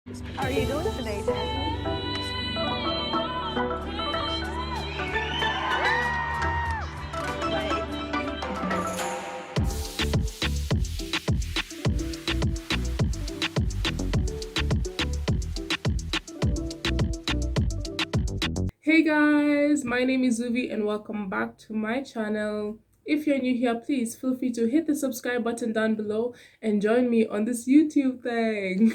How are you doing today, Jasmine? Hey guys, my name is Zuvi and welcome back to my channel. If you're new here, please feel free to hit the subscribe button down below and join me on this YouTube thing.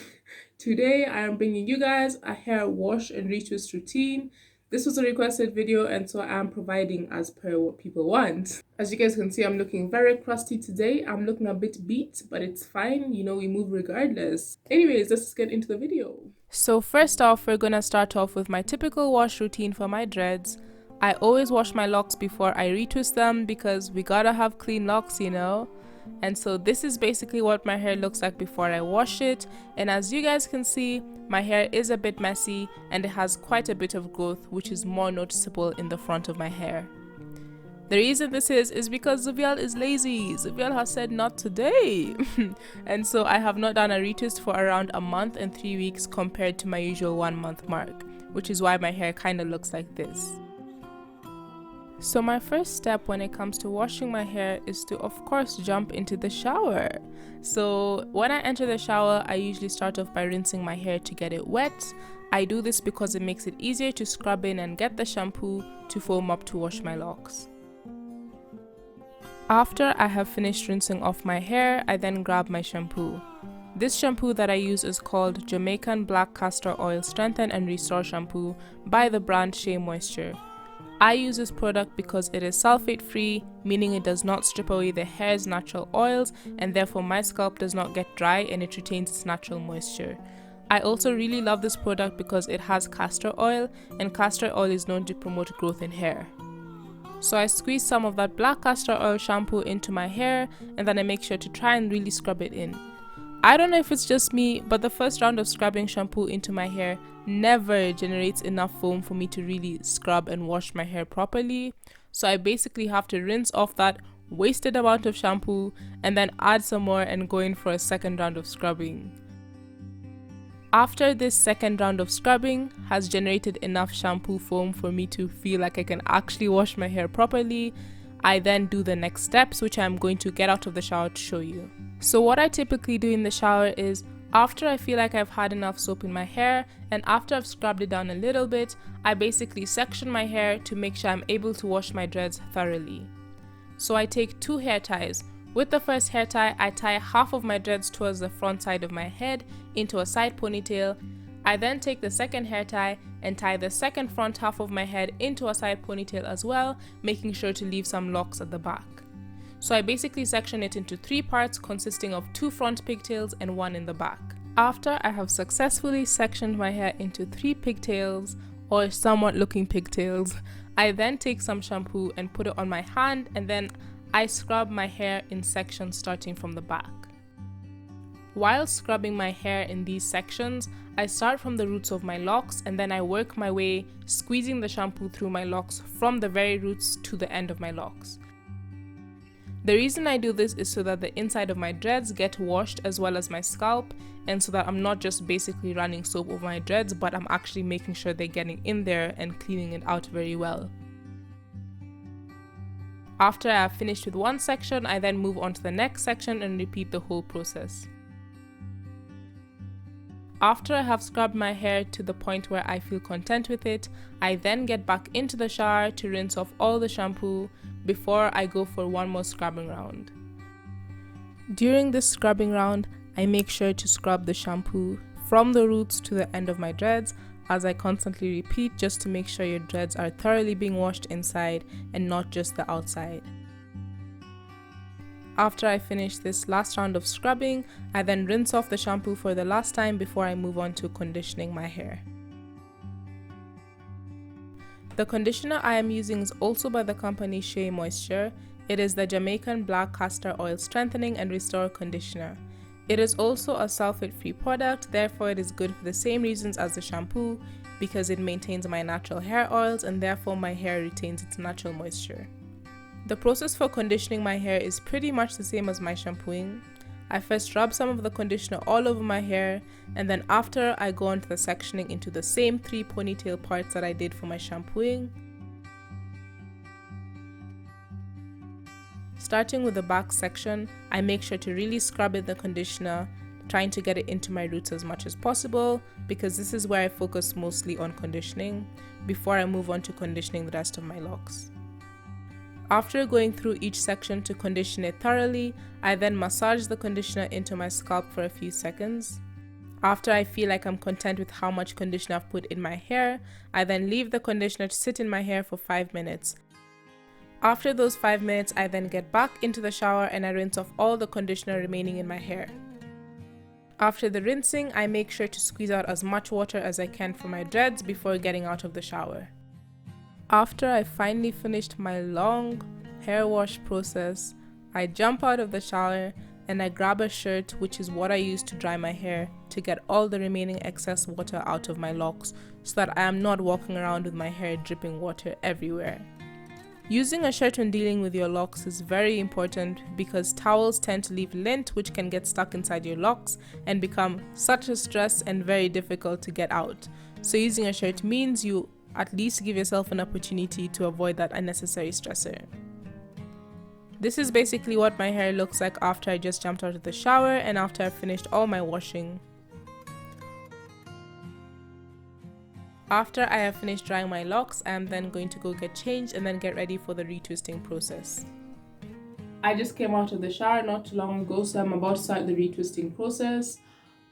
Today I am bringing you guys a hair wash and retwist routine. This was a requested video and so I am providing as per what people want. As you guys can see, I'm looking very crusty today. I'm looking a bit beat, but it's fine. You know, we move regardless. Anyways, let's get into the video. So first off, we're gonna start off with my typical wash routine for my dreads. I always wash my locks before I retwist them because we gotta have clean locks, you know? And so this is basically what my hair looks like before I wash it. And as you guys can see, my hair is a bit messy and it has quite a bit of growth, which is more noticeable in the front of my hair. The reason this is because Zuvial is lazy. Zuvial has said not today. And so I have not done a retwist for around a month and 3 weeks compared to my usual 1 month mark, which is why my hair kind of looks like this. So my first step when it comes to washing my hair is to of course jump into the shower. So when I enter the shower, I usually start off by rinsing my hair to get it wet. I do this because it makes it easier to scrub in and get the shampoo to foam up to wash my locks. After I have finished rinsing off my hair, I then grab my shampoo. This shampoo that I use is called Jamaican Black Castor Oil Strengthen and Restore Shampoo by the brand Shea Moisture. I use this product because it is sulfate free, meaning it does not strip away the hair's natural oils and therefore my scalp does not get dry and it retains its natural moisture. I also really love this product because it has castor oil and castor oil is known to promote growth in hair. So I squeeze some of that black castor oil shampoo into my hair and then I make sure to try and really scrub it in. I don't know if it's just me, but the first round of scrubbing shampoo into my hair never generates enough foam for me to really scrub and wash my hair properly. So I basically have to rinse off that wasted amount of shampoo and then add some more and go in for a second round of scrubbing. After this second round of scrubbing has generated enough shampoo foam for me to feel like I can actually wash my hair properly, I then do the next steps, which I'm going to get out of the shower to show you. So what I typically do in the shower is, after I feel like I've had enough soap in my hair and after I've scrubbed it down a little bit, I basically section my hair to make sure I'm able to wash my dreads thoroughly. So I take 2 hair ties. With the first hair tie, I tie half of my dreads towards the front side of my head into a side ponytail. I then take the second hair tie and tie the second front half of my head into a side ponytail as well, making sure to leave some locks at the back. So I basically section it into 3 parts consisting of 2 front pigtails and 1 in the back. After I have successfully sectioned my hair into 3 pigtails, or somewhat looking pigtails, I then take some shampoo and put it on my hand and then I scrub my hair in sections starting from the back. While scrubbing my hair in these sections, I start from the roots of my locks and then I work my way, squeezing the shampoo through my locks from the very roots to the end of my locks. The reason I do this is so that the inside of my dreads get washed as well as my scalp, and so that I'm not just basically running soap over my dreads, but I'm actually making sure they're getting in there and cleaning it out very well. After I have finished with one section, I then move on to the next section and repeat the whole process. After I have scrubbed my hair to the point where I feel content with it, I then get back into the shower to rinse off all the shampoo before I go for one more scrubbing round. During this scrubbing round, I make sure to scrub the shampoo from the roots to the end of my dreads, as I constantly repeat, just to make sure your dreads are thoroughly being washed inside and not just the outside. After I finish this last round of scrubbing, I then rinse off the shampoo for the last time before I move on to conditioning my hair. The conditioner I am using is also by the company Shea Moisture. It is the Jamaican Black Castor Oil Strengthening and Restore Conditioner. It is also a sulfate-free product, therefore it is good for the same reasons as the shampoo, because it maintains my natural hair oils and therefore my hair retains its natural moisture. The process for conditioning my hair is pretty much the same as my shampooing. I first rub some of the conditioner all over my hair, and then after I go on to the sectioning into the same 3 ponytail parts that I did for my shampooing. Starting with the back section, I make sure to really scrub in the conditioner, trying to get it into my roots as much as possible, because this is where I focus mostly on conditioning before I move on to conditioning the rest of my locks. After going through each section to condition it thoroughly, I then massage the conditioner into my scalp for a few seconds. After I feel like I'm content with how much conditioner I've put in my hair, I then leave the conditioner to sit in my hair for 5 minutes. After those 5 minutes, I then get back into the shower and I rinse off all the conditioner remaining in my hair. After the rinsing, I make sure to squeeze out as much water as I can for my dreads before getting out of the shower. After I finally finished my long hair wash process, I jump out of the shower and I grab a shirt, which is what I use to dry my hair, to get all the remaining excess water out of my locks so that I am not walking around with my hair dripping water everywhere. Using a shirt when dealing with your locks is very important because towels tend to leave lint which can get stuck inside your locks and become such a stress and very difficult to get out. So using a shirt means you at least give yourself an opportunity to avoid that unnecessary stressor. This is basically what my hair looks like after I just jumped out of the shower and after I finished all my washing. After I have finished drying my locks, I am then going to go get changed and then get ready for the retwisting process. I just came out of the shower not too long ago, so I'm about to start the retwisting process.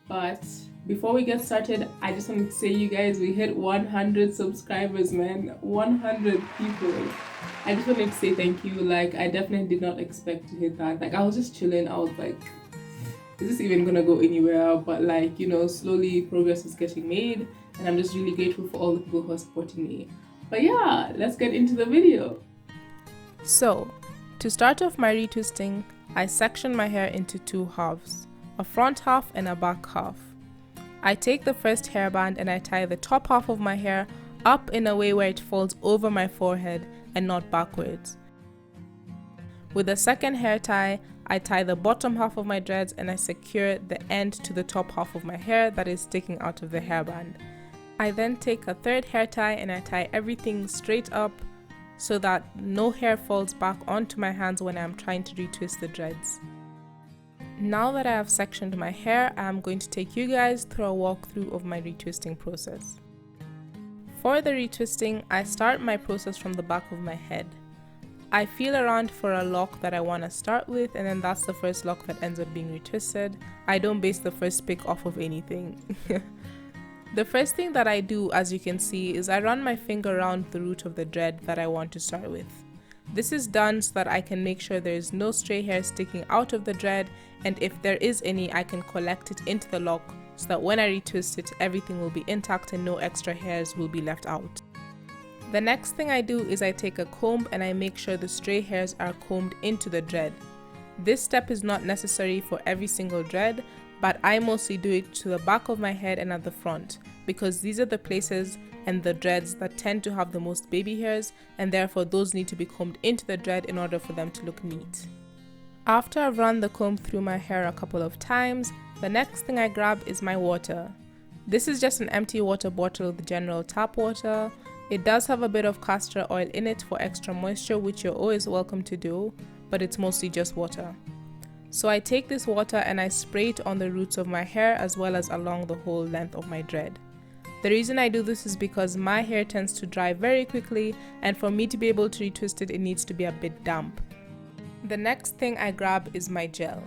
But before we get started, I just wanted to say, you guys, we hit 100 subscribers, man. 100 people. I just wanted to say thank you. Like, I definitely did not expect to hit that. Like, I was just chilling. I was like, is this even gonna go anywhere? But like, you know, slowly progress is getting made. And I'm just really grateful for all the people who are supporting me. But yeah, let's get into the video. So, to start off my retwisting, I section my hair into 2 halves. A front half and a back half. I take the first hairband and I tie the top half of my hair up in a way where it falls over my forehead and not backwards. With the second hair tie, I tie the bottom half of my dreads and I secure the end to the top half of my hair that is sticking out of the hairband. I then take a third hair tie and I tie everything straight up so that no hair falls back onto my hands when I'm trying to retwist the dreads. Now that I have sectioned my hair, I am going to take you guys through a walkthrough of my retwisting process. For the retwisting, I start my process from the back of my head. I feel around for a lock that I want to start with, and then that's the first lock that ends up being retwisted. I don't base the first pick off of anything. The first thing that I do, as you can see, is I run my finger around the root of the dread that I want to start with. This is done so that I can make sure there is no stray hair sticking out of the dread, and if there is any, I can collect it into the lock so that when I retwist it, everything will be intact and no extra hairs will be left out. The next thing I do is I take a comb and I make sure the stray hairs are combed into the dread. This step is not necessary for every single dread, but I mostly do it to the back of my head and at the front because these are the places and the dreads that tend to have the most baby hairs, and therefore those need to be combed into the dread in order for them to look neat. After I've run the comb through my hair a couple of times, the next thing I grab is my water. This is just an empty water bottle with general tap water. It does have a bit of castor oil in it for extra moisture, which you're always welcome to do, but it's mostly just water. So I take this water and I spray it on the roots of my hair as well as along the whole length of my dread. The reason I do this is because my hair tends to dry very quickly, and for me to be able to retwist it, it needs to be a bit damp. The next thing I grab is my gel.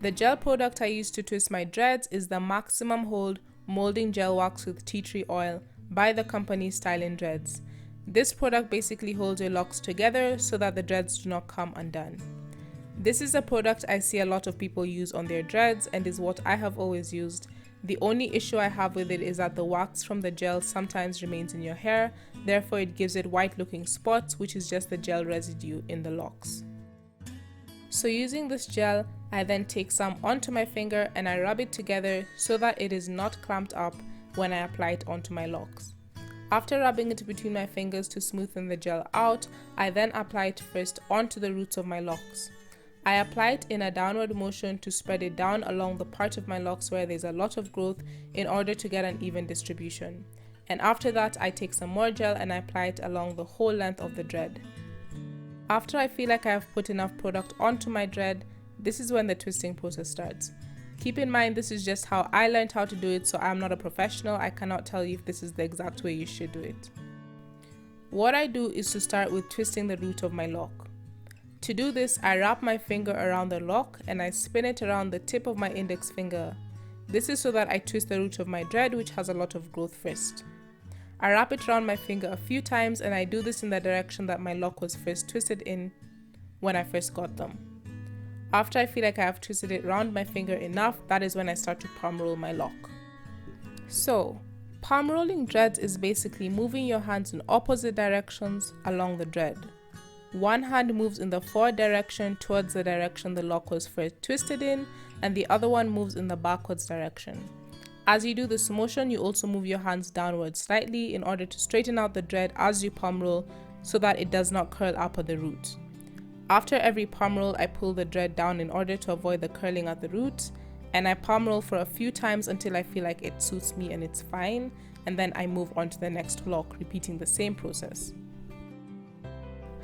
The gel product I use to twist my dreads is the Maximum Hold Molding Gel Wax with Tea Tree Oil by the company Styling Dreads. This product basically holds your locks together so that the dreads do not come undone. This is a product I see a lot of people use on their dreads and is what I have always used. The only issue I have with it is that the wax from the gel sometimes remains in your hair, therefore it gives it white looking spots, which is just the gel residue in the locks. So using this gel, I then take some onto my finger and I rub it together so that it is not clamped up when I apply it onto my locks. After rubbing it between my fingers to smoothen the gel out, I then apply it first onto the roots of my locks. I apply it in a downward motion to spread it down along the part of my locks where there's a lot of growth in order to get an even distribution. And after that, I take some more gel and I apply it along the whole length of the dread. After I feel like I have put enough product onto my dread, this is when the twisting process starts. Keep in mind, this is just how I learned how to do it, so I'm not a professional. I cannot tell you if this is the exact way you should do it. What I do is to start with twisting the root of my lock. To do this, I wrap my finger around the lock and I spin it around the tip of my index finger. This is so that I twist the root of my dread, which has a lot of growth first. I wrap it around my finger a few times and I do this in the direction that my lock was first twisted in when I first got them. After I feel like I have twisted it around my finger enough, that is when I start to palm roll my lock. So, palm rolling dreads is basically moving your hands in opposite directions along the dread. One hand moves in the forward direction towards the direction the lock was first twisted in, and the other one moves in the backwards direction. As you do this motion, you also move your hands downward slightly in order to straighten out the dread as you palm roll so that it does not curl up at the root. After every palm roll, I pull the dread down in order to avoid the curling at the root, and I palm roll for a few times until I feel like it suits me and it's fine, and then I move on to the next lock, repeating the same process.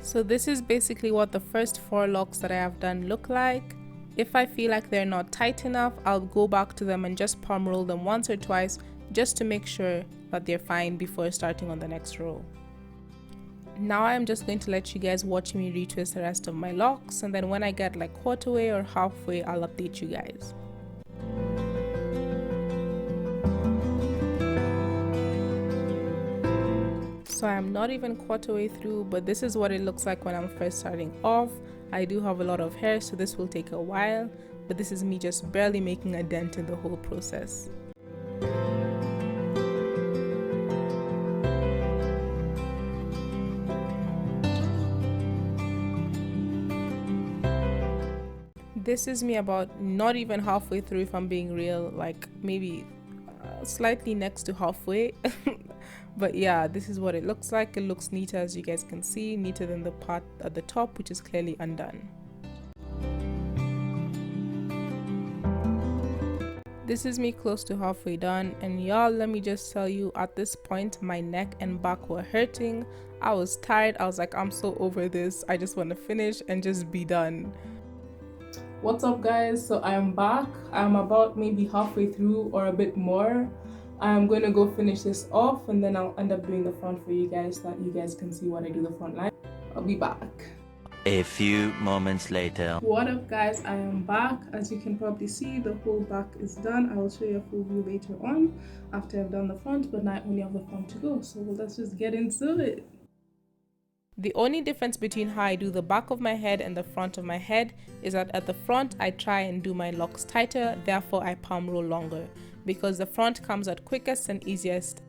So this is basically what the first 4 locks that I have done look like. If I feel like they're not tight enough, I'll go back to them and just palm roll them once or twice just to make sure that they're fine before starting on the next row. Now I'm just going to let you guys watch me retwist the rest of my locks, and then when I get like quarter way or halfway, I'll update you guys. So I'm not even quarter way through, but this is what it looks like when I'm first starting off. I do have a lot of hair, so this will take a while, but this is me just barely making a dent in the whole process. This is me about not even halfway through, if I'm being real, like maybe slightly next to halfway. But yeah, this is what it looks like. It looks neater, as you guys can see, neater than the part at the top, which is clearly undone. This is me close to halfway done, and y'all, let me just tell you, at this point my neck and back were hurting. I was tired. I was like, I'm so over this. I just want to finish and just be done. What's up guys? So I'm back. I'm about maybe halfway through or a bit more. I'm going to go finish this off and then I'll end up doing the front for you guys so that you guys can see what I do the front line. I'll be back. A few moments later. What up guys, I am back. As you can probably see, the whole back is done. I will show you a full view later on after I've done the front, but now I only have the front to go, so let's just get into it. The only difference between how I do the back of my head and the front of my head is that at the front I try and do my locks tighter, therefore I palm roll longer, because the front comes out quickest and easiest.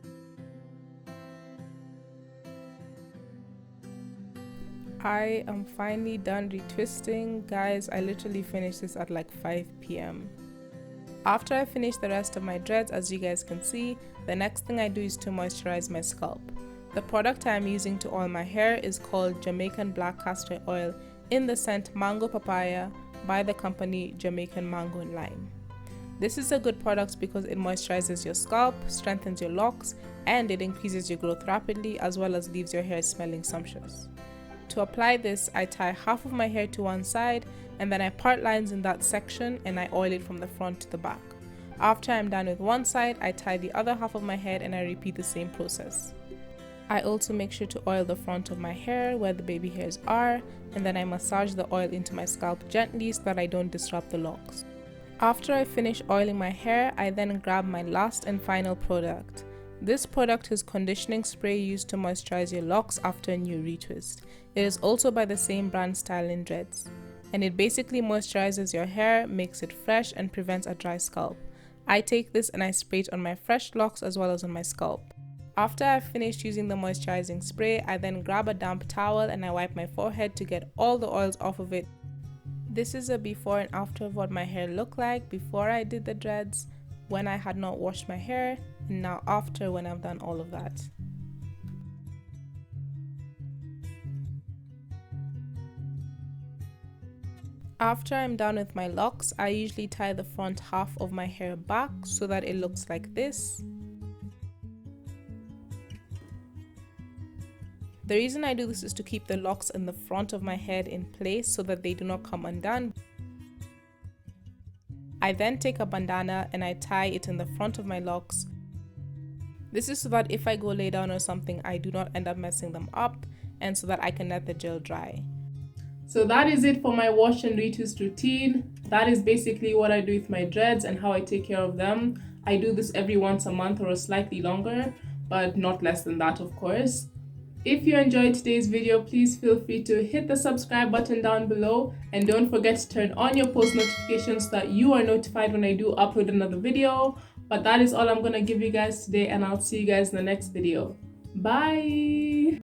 I am finally done retwisting. Guys, I literally finished this at like 5 p.m. After I finish the rest of my dreads, as you guys can see, the next thing I do is to moisturize my scalp. The product I am using to oil my hair is called Jamaican Black Castor Oil in the scent Mango Papaya by the company Jamaican Mango and Lime. This is a good product because it moisturizes your scalp, strengthens your locks, and it increases your growth rapidly, as well as leaves your hair smelling sumptuous. To apply this, I tie half of my hair to one side and then I part lines in that section and I oil it from the front to the back. After I'm done with one side, I tie the other half of my head and I repeat the same process. I also make sure to oil the front of my hair where the baby hairs are, and then I massage the oil into my scalp gently so that I don't disrupt the locks. After I finish oiling my hair, I then grab my last and final product. This product is conditioning spray used to moisturize your locks after a new retwist. It is also by the same brand Styling Dreads, and it basically moisturizes your hair, makes it fresh, and prevents a dry scalp. I take this and I spray it on my fresh locks as well as on my scalp. After I've finished using the moisturizing spray, I then grab a damp towel and I wipe my forehead to get all the oils off of it. This is a before and after of what my hair looked like before I did the dreads, when I had not washed my hair, and now after when I've done all of that. After I'm done with my locks, I usually tie the front half of my hair back so that it looks like this. The reason I do this is to keep the locks in the front of my head in place so that they do not come undone. I then take a bandana and I tie it in the front of my locks. This is so that if I go lay down or something, I do not end up messing them up, and so that I can let the gel dry. So that is it for my wash and retwist routine. That is basically what I do with my dreads and how I take care of them. I do this every once a month or slightly longer, but not less than that, of course. If you enjoyed today's video, please feel free to hit the subscribe button down below, and don't forget to turn on your post notifications so that you are notified when I do upload another video. But that is all I'm gonna give you guys today, and I'll see you guys in the next video. Bye!